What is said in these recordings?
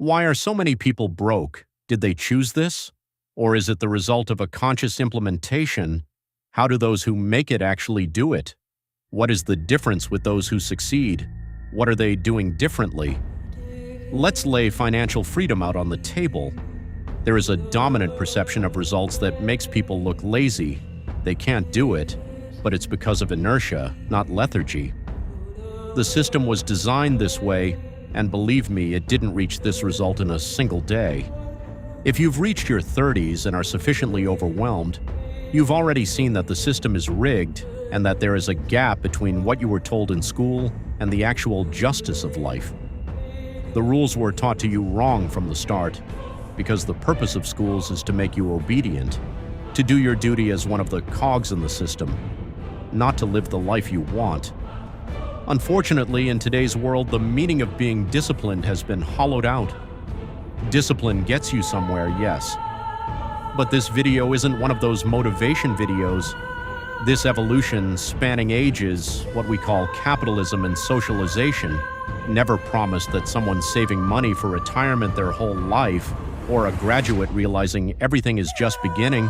Why are so many people broke? Did they choose this? Or is it the result of a conscious implementation? How do those who make it actually do it? What is the difference with those who succeed? What are they doing differently? Let's lay financial freedom out on the table. There is a dominant perception of results that makes people look lazy. They can't do it, but it's because of inertia, not lethargy. The system was designed this way, and believe me, it didn't reach this result in a single day. If you've reached your 30s and are sufficiently overwhelmed, you've already seen that the system is rigged and that there is a gap between what you were told in school and the actual justice of life. The rules were taught to you wrong from the start, because the purpose of schools is to make you obedient, to do your duty as one of the cogs in the system, not to live the life you want. Unfortunately, in today's world, the meaning of being disciplined has been hollowed out. Discipline gets you somewhere, yes. But this video isn't one of those motivation videos. This evolution, spanning ages, what we call capitalism and socialization, never promised that someone saving money for retirement their whole life, or a graduate realizing everything is just beginning,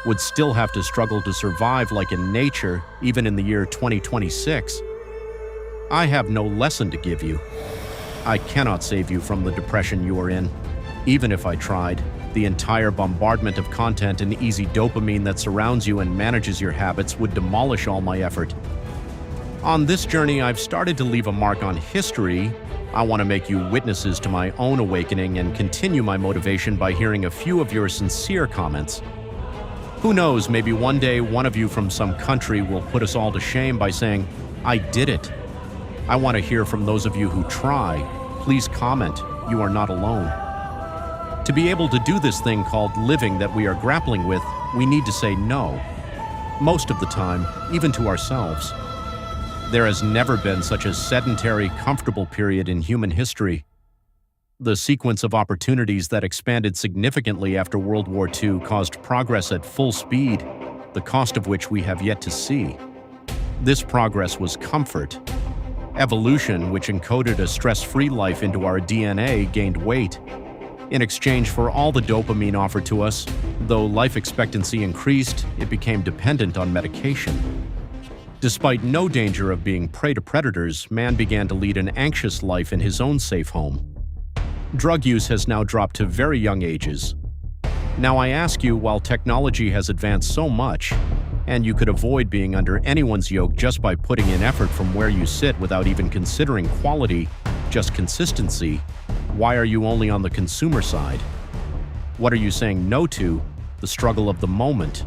would still have to struggle to survive like in nature, even in the year 2026. I have no lesson to give you. I cannot save you from the depression you are in. Even if I tried, the entire bombardment of content and easy dopamine that surrounds you and manages your habits would demolish all my effort. On this journey, I've started to leave a mark on history. I want to make you witnesses to my own awakening and continue my motivation by hearing a few of your sincere comments. Who knows, maybe one day one of you from some country will put us all to shame by saying, "I did it." I want to hear from those of you who try. Please comment. You are not alone. To be able to do this thing called living that we are grappling with, we need to say no. Most of the time, even to ourselves. There has never been such a sedentary, comfortable period in human history. The sequence of opportunities that expanded significantly after World War II caused progress at full speed, the cost of which we have yet to see. This progress was comfort. Evolution, which encoded a stress-free life into our DNA, gained weight. In exchange for all the dopamine offered to us, though life expectancy increased, it became dependent on medication. Despite no danger of being prey to predators, man began to lead an anxious life in his own safe home. Drug use has now dropped to very young ages. Now I ask you, while technology has advanced so much, and you could avoid being under anyone's yoke just by putting in effort from where you sit without even considering quality, just consistency, why are you only on the consumer side? What are you saying no to? The struggle of the moment.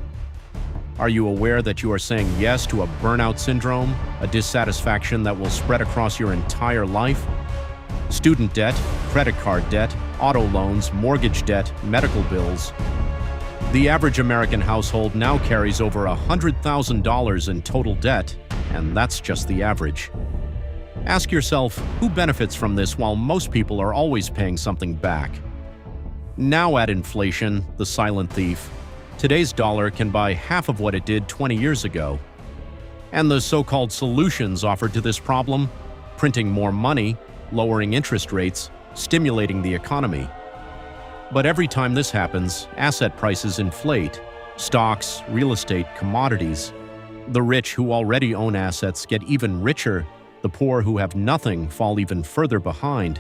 Are you aware that you are saying yes to a burnout syndrome, a dissatisfaction that will spread across your entire life? Student debt, credit card debt, auto loans, mortgage debt, medical bills. The average American household now carries over $100,000 in total debt, and that's just the average. Ask yourself, who benefits from this while most people are always paying something back? Now add inflation, the silent thief. Today's dollar can buy half of what it did 20 years ago. And the so-called solutions offered to this problem? Printing more money, lowering interest rates, stimulating the economy. But every time this happens, asset prices inflate. Stocks, real estate, commodities. The rich who already own assets get even richer. The poor who have nothing fall even further behind.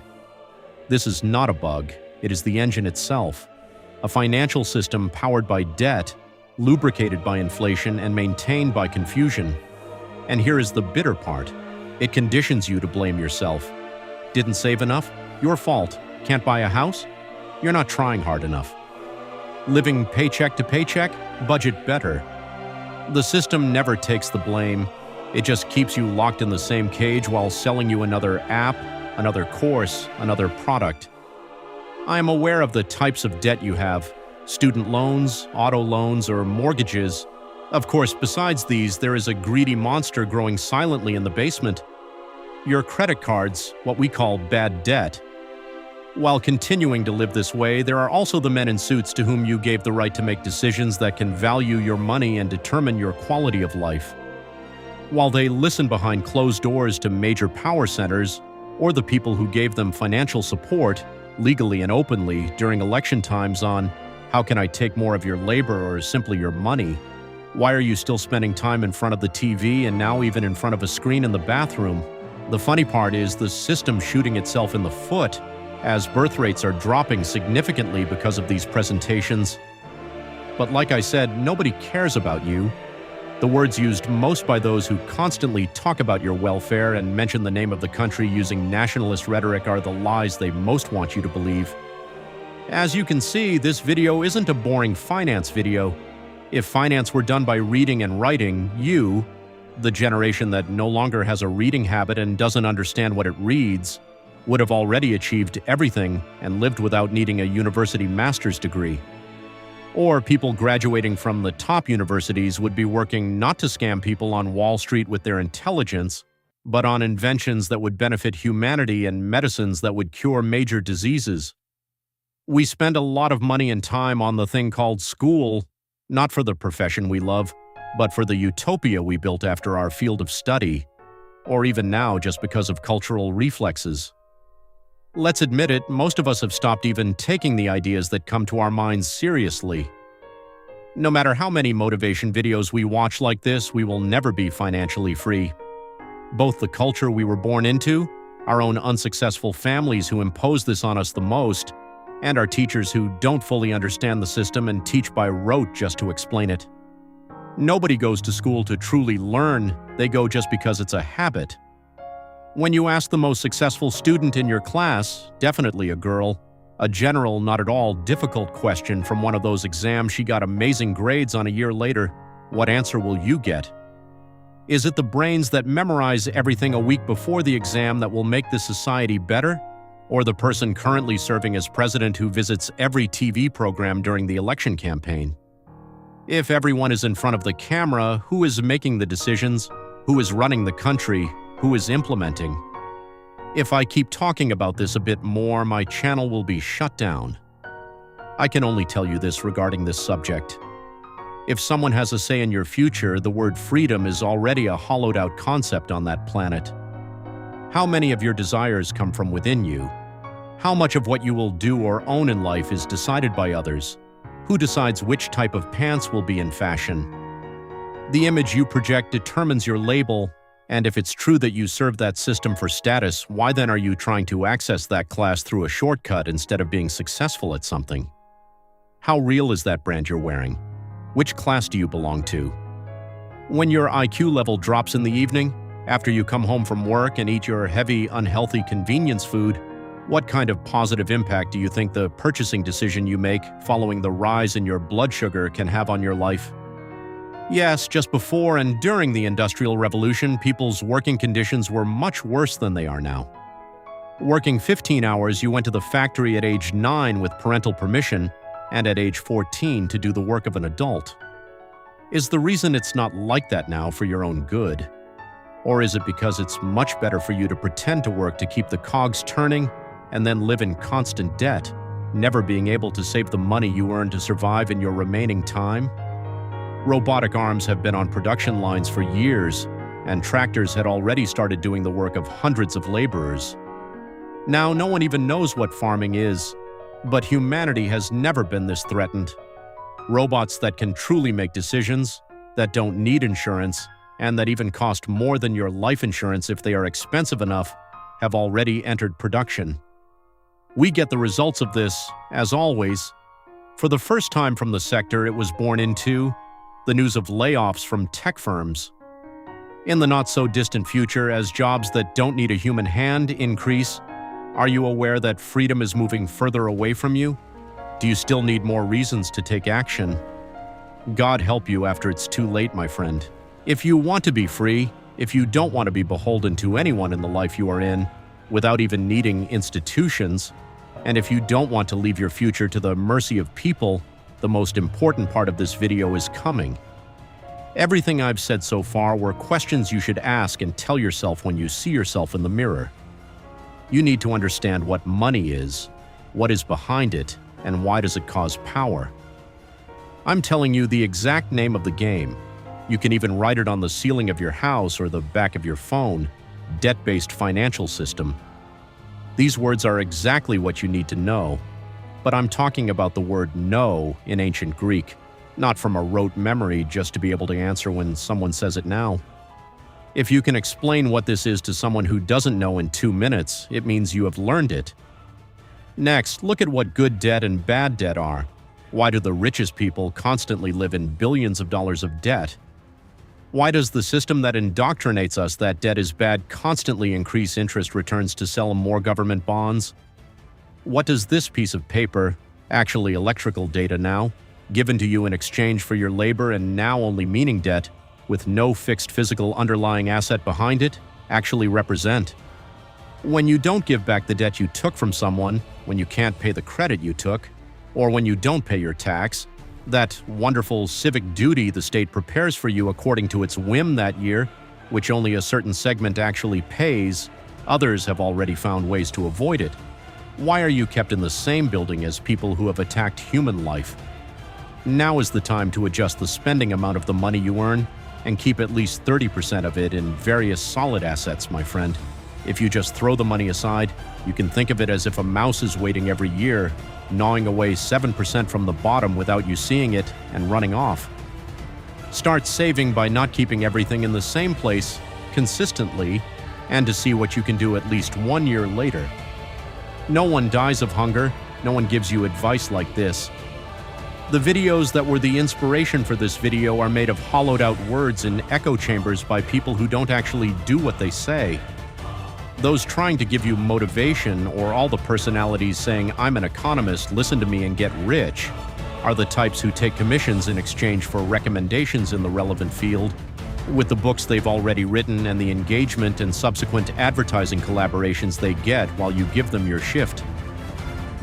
This is not a bug. It is the engine itself. A financial system powered by debt, lubricated by inflation, and maintained by confusion. And here is the bitter part. It conditions you to blame yourself. Didn't save enough? Your fault. Can't buy a house? You're not trying hard enough. Living paycheck to paycheck? Budget better. The system never takes the blame. It just keeps you locked in the same cage while selling you another app, another course, another product. I am aware of the types of debt you have: student loans, auto loans, or mortgages. Of course, besides these, there is a greedy monster growing silently in the basement. Your credit cards, what we call bad debt. While continuing to live this way, there are also the men in suits to whom you gave the right to make decisions that can value your money and determine your quality of life. While they listen behind closed doors to major power centers, or the people who gave them financial support, legally and openly, during election times on how can I take more of your labor or simply your money? Why are you still spending time in front of the TV and now even in front of a screen in the bathroom? The funny part is the system shooting itself in the foot as birth rates are dropping significantly because of these presentations. But like I said, nobody cares about you. The words used most by those who constantly talk about your welfare and mention the name of the country using nationalist rhetoric are the lies they most want you to believe. As you can see, this video isn't a boring finance video. If finance were done by reading and writing, you, the generation that no longer has a reading habit and doesn't understand what it reads, would have already achieved everything and lived without needing a university master's degree. Or people graduating from the top universities would be working not to scam people on Wall Street with their intelligence, but on inventions that would benefit humanity and medicines that would cure major diseases. We spend a lot of money and time on the thing called school, not for the profession we love, but for the utopia we built after our field of study, or even now just because of cultural reflexes. Let's admit it, most of us have stopped even taking the ideas that come to our minds seriously. No matter how many motivation videos we watch like this, we will never be financially free. Both the culture we were born into, our own unsuccessful families who impose this on us the most, and our teachers who don't fully understand the system and teach by rote just to explain it. Nobody goes to school to truly learn, they go just because it's a habit. When you ask the most successful student in your class, definitely a girl, a general, not at all difficult question from one of those exams she got amazing grades on a year later, what answer will you get? Is it the brains that memorize everything a week before the exam that will make the society better? Or the person currently serving as president who visits every TV program during the election campaign? If everyone is in front of the camera, who is making the decisions? Who is running the country? Who is implementing? If I keep talking about this a bit more, my channel will be shut down. I can only tell you this regarding this subject. If someone has a say in your future, the word freedom is already a hollowed-out concept on that planet. How many of your desires come from within you? How much of what you will do or own in life is decided by others? Who decides which type of pants will be in fashion? The image you project determines your label. And if it's true that you serve that system for status, why then are you trying to access that class through a shortcut instead of being successful at something? How real is that brand you're wearing? Which class do you belong to? When your IQ level drops in the evening, after you come home from work and eat your heavy, unhealthy convenience food, what kind of positive impact do you think the purchasing decision you make following the rise in your blood sugar can have on your life? Yes, just before and during the Industrial Revolution, people's working conditions were much worse than they are now. Working 15 hours, you went to the factory at age 9 with parental permission, and at age 14 to do the work of an adult. Is the reason it's not like that now for your own good? Or is it because it's much better for you to pretend to work to keep the cogs turning and then live in constant debt, never being able to save the money you earn to survive in your remaining time? Robotic arms have been on production lines for years, and tractors had already started doing the work of hundreds of laborers. Now, no one even knows what farming is, but humanity has never been this threatened. Robots that can truly make decisions, that don't need insurance, and that even cost more than your life insurance if they are expensive enough, have already entered production. We get the results of this, as always. For the first time from the sector it was born into, the news of layoffs from tech firms. In the not-so-distant future, as jobs that don't need a human hand increase, are you aware that freedom is moving further away from you? Do you still need more reasons to take action? God help you after it's too late, my friend. If you want to be free, if you don't want to be beholden to anyone in the life you are in, without even needing institutions, and if you don't want to leave your future to the mercy of people, the most important part of this video is coming. Everything I've said so far were questions you should ask and tell yourself when you see yourself in the mirror. You need to understand what money is, what is behind it, and why does it cause power. I'm telling you the exact name of the game. You can even write it on the ceiling of your house or the back of your phone. Debt-based financial system. These words are exactly what you need to know, but I'm talking about the word know in ancient Greek, not from a rote memory just to be able to answer when someone says it now. If you can explain what this is to someone who doesn't know in 2 minutes, it means you have learned it. Next, look at what good debt and bad debt are. Why do the richest people constantly live in billions of dollars of debt? Why does the system that indoctrinates us that debt is bad constantly increase interest returns to sell more government bonds? What does this piece of paper, actually electrical data now, given to you in exchange for your labor and now only meaning debt, with no fixed physical underlying asset behind it, actually represent? When you don't give back the debt you took from someone, when you can't pay the credit you took, or when you don't pay your tax, that wonderful civic duty the state prepares for you according to its whim that year, which only a certain segment actually pays, others have already found ways to avoid it. Why are you kept in the same building as people who have attacked human life? Now is the time to adjust the spending amount of the money you earn and keep at least 30% of it in various solid assets, my friend. If you just throw the money aside, you can think of it as if a mouse is waiting every year, gnawing away 7% from the bottom without you seeing it and running off. Start saving by not keeping everything in the same place consistently and to see what you can do at least 1 year later. No one dies of hunger. No one gives you advice like this. The videos that were the inspiration for this video are made of hollowed-out words in echo chambers by people who don't actually do what they say. Those trying to give you motivation, or all the personalities saying, "I'm an economist, listen to me and get rich," are the types who take commissions in exchange for recommendations in the relevant field, with the books they've already written and the engagement and subsequent advertising collaborations they get while you give them your shift.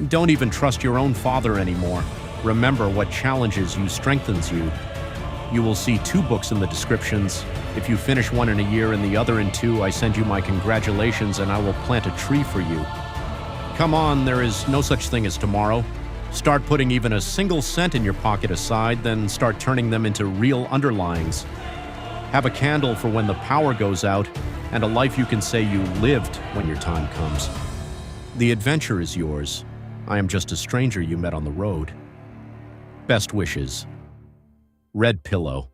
Don't even trust your own father anymore. Remember what challenges you strengthens you. You will see 2 books in the descriptions. If you finish one in a year and the other in 2, I send you my congratulations and I will plant a tree for you. Come on, there is no such thing as tomorrow. Start putting even a single cent in your pocket aside, then start turning them into real underlyings. Have a candle for when the power goes out, and a life you can say you lived when your time comes. The adventure is yours. I am just a stranger you met on the road. Best wishes. Red Pillow.